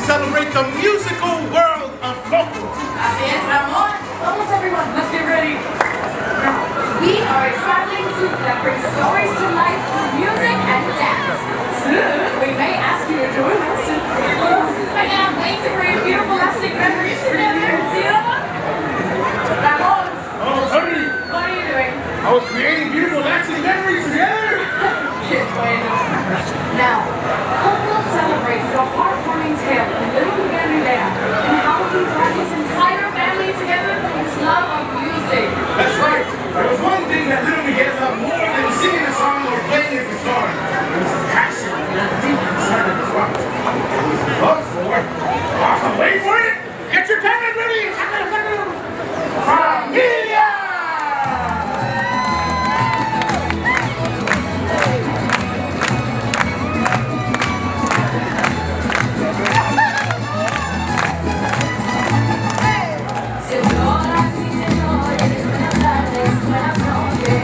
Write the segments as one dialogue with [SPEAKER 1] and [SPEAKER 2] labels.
[SPEAKER 1] celebrate the musical world of Coco.
[SPEAKER 2] Así es, Ramon. Vamos, everyone. Let's get ready. Now, we are a traveling troupe that brings stories to life through music and dance. Soon, we may ask you to join us. I can't wait to create beautiful, lasting memories together. See, Ramon? Ramon.
[SPEAKER 1] Oh, honey.
[SPEAKER 2] What are you doing?
[SPEAKER 1] I was creating beautiful, lasting memories together.
[SPEAKER 2] Now, Coco celebrates the heartwarming tale of little Familia and how he brought his entire family together through his love of music.
[SPEAKER 1] That's right. There was one thing that little Miguel loved more than singing a song or playing his guitar. It was his passion deep inside of his heart. It was his love for. Wait for it. Get your cameras ready. Familia!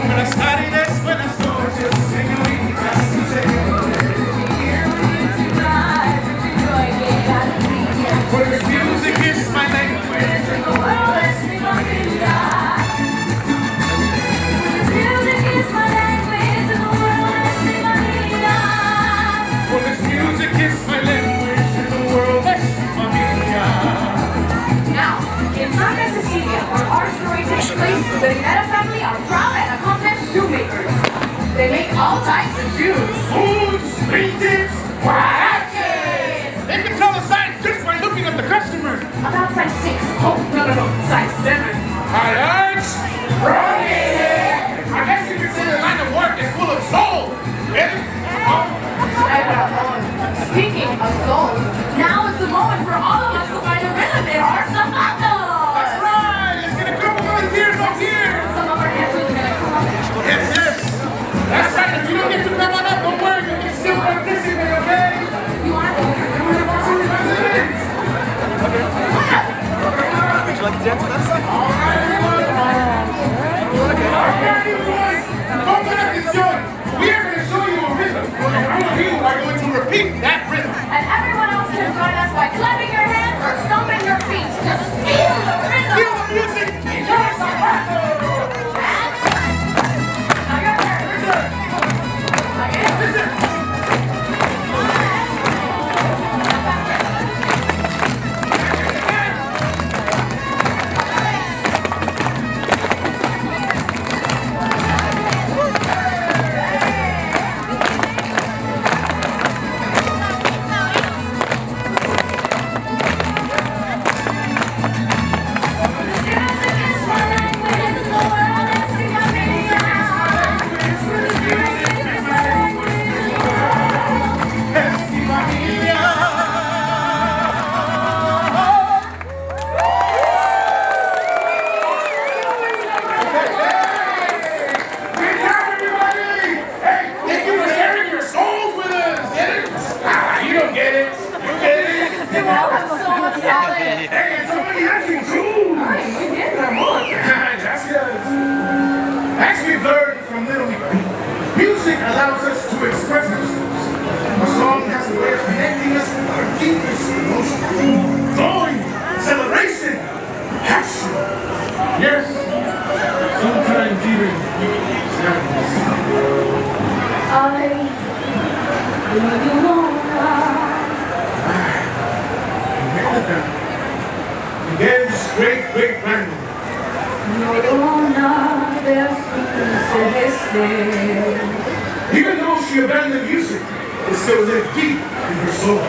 [SPEAKER 1] Buenas tardes, buenas noches, señoritas y señores. For this music is my language, and the world is mi familia. For this music is my language, and the world is mi familia.
[SPEAKER 2] Now, in Santa Cecilia, where our story takes place, the Rivera family are proud and accomplished shoemakers. They make all types of shoes.
[SPEAKER 1] Boots, paintings, watches. They can tell the size just by looking at the customer.
[SPEAKER 2] About size 6. Oh, no, size 7.
[SPEAKER 1] Highlights, I guess you could say the line of work is full of soul.
[SPEAKER 2] Speaking of souls, now is the moment for all of us to find a rhythm in our zapatos.
[SPEAKER 1] That's right. Let's get a couple volunteers up here.
[SPEAKER 2] Some of our dancers are going to come up.
[SPEAKER 1] Yes. That's right. If you don't get to come on up, don't worry. You can still participate, okay?
[SPEAKER 2] You want to
[SPEAKER 1] Would
[SPEAKER 3] you like to dance with us?
[SPEAKER 1] All right, everyone. Come back and join. We are going to show you a rhythm. And all of you are going to repeat that rhythm.
[SPEAKER 2] And everyone else can join us by clapping your hands or stomping your feet. Just feel the rhythm.
[SPEAKER 1] Feel the music in your zapato.
[SPEAKER 2] Now you're there. We're good. Again.
[SPEAKER 1] As we've learned from Little Miguel, music allows us to express ourselves. A song has a way of connecting us with our deepest emotions. Joy, celebration, passion. Yes, sometimes even sadness. Miguel's great-great-grandmother. Even though she abandoned music, it still lived deep in her soul.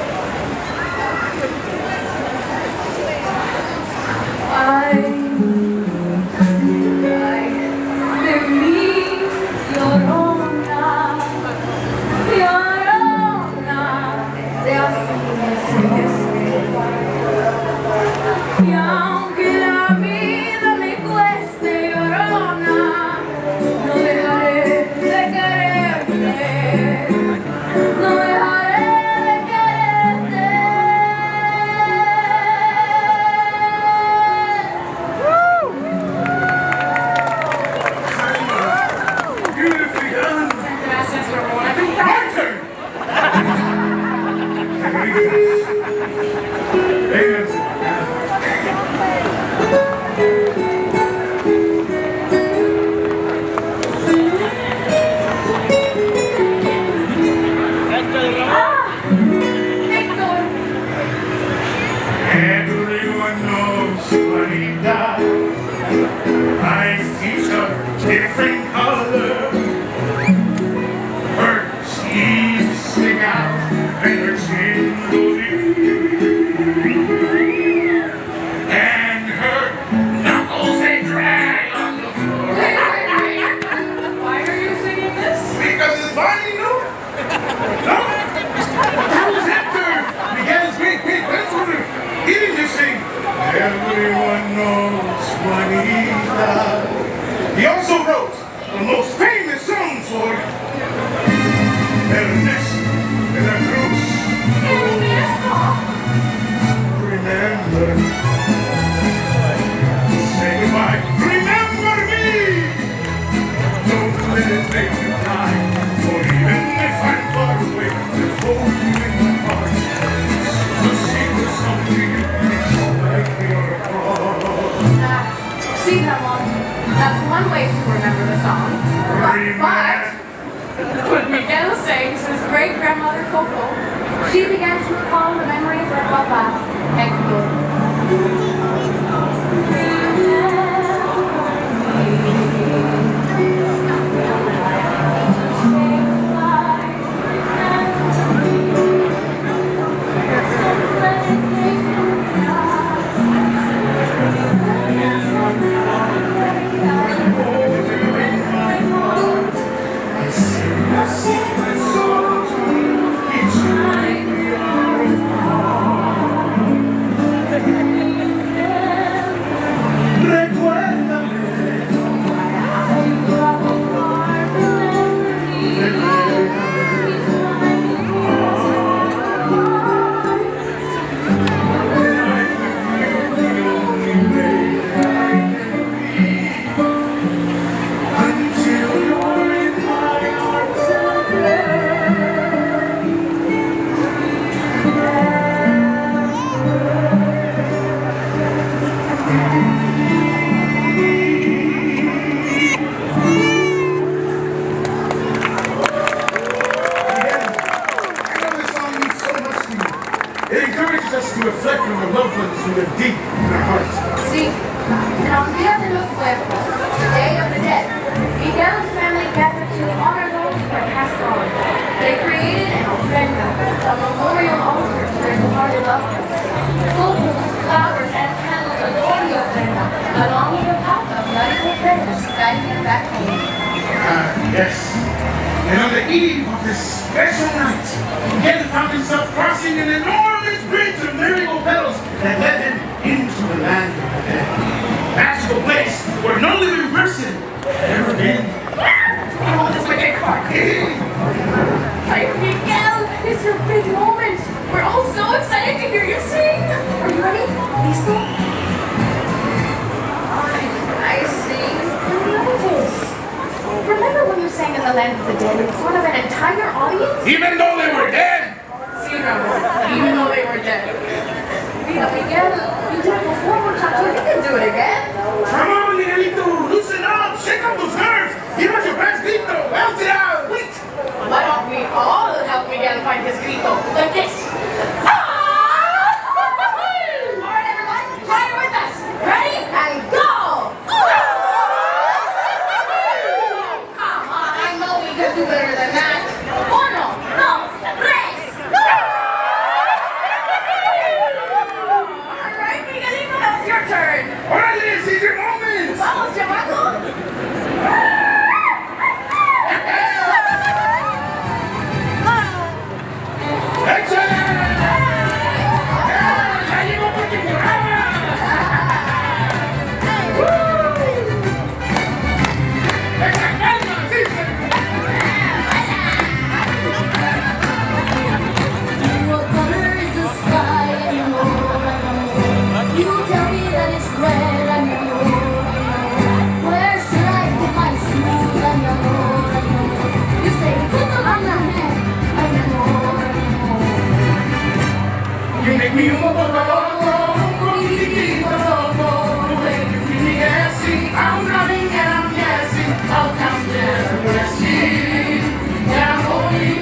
[SPEAKER 1] Everyone knows when he died. Eyes each a different color. Her teeth stick out and her chin goes in. And her knuckles they drag on the floor.
[SPEAKER 2] Wait. Why are you singing this?
[SPEAKER 1] Because it's funny, no? No? That was after Miguel's great grandfather eating this thing. Everyone knows what he does. He also wrote the most famous song for Ernesto de la Cruz.
[SPEAKER 2] Ernesto.
[SPEAKER 1] Remember. Say goodbye. Remember me. Don't let it make you cry. For even if I'm far away, I'll hold you in my heart. The secret song to you is like your heart.
[SPEAKER 2] See, Ramon, that's one way to remember the song. But when Miguel sings his great-grandmother Coco, she began to recall the memory of her papa, Hector.
[SPEAKER 1] It encourages us to reflect on the loved ones who live deep in our hearts.
[SPEAKER 2] See, on Dia de los Muertos, the Day of the Dead, Miguel's family gathered to honor those who had passed on. They created an ofrenda, a memorial altar to their departed loved ones. Focus, flowers, and candles adorn the ofrenda, along with a path of medical prayers guiding them back home.
[SPEAKER 1] Yes. And on the eve of this special night, Miguel found himself crossing an enormous bridge of miracle petals that led him into the land of the dead. Magical place where no living person had ever been.
[SPEAKER 2] Oh, this is my favorite part. Hey, Miguel, it's your big moment. We're all so excited to hear you sing. Are you ready? Listo? I sing nervous. Remember when you sang in the land of the dead in front of an entire audience?
[SPEAKER 1] Even though they were dead?
[SPEAKER 2] Sí, Ramon, even though they were dead. Mira, Miguel, you did it before, muchacho. You can do it again.
[SPEAKER 1] Come on, Miguelito, loosen up, shake up those nerves. Give us your best grito, bounce it out, wait.
[SPEAKER 2] Why don't we all help Miguel find his grito like this? All right, everyone, try it with us. Ready? And go! Come on, I know we can do better than that. Uno, dos, tres. All right, Miguelito, that's your turn.
[SPEAKER 1] Órale, seize your moment.
[SPEAKER 2] Vamos, chamaco.
[SPEAKER 3] What color is the sky? I know. You tell me that it's red. I know. Where should I put my shoes? I know. You say put them on your head. I know.
[SPEAKER 1] You make me I'm running and I'm guessing. I'll come there, resting. Yeah, I'm holding.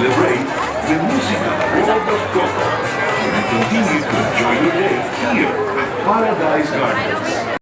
[SPEAKER 4] Celebrate the musical world of Coco and continue to enjoy your day here at Paradise Gardens.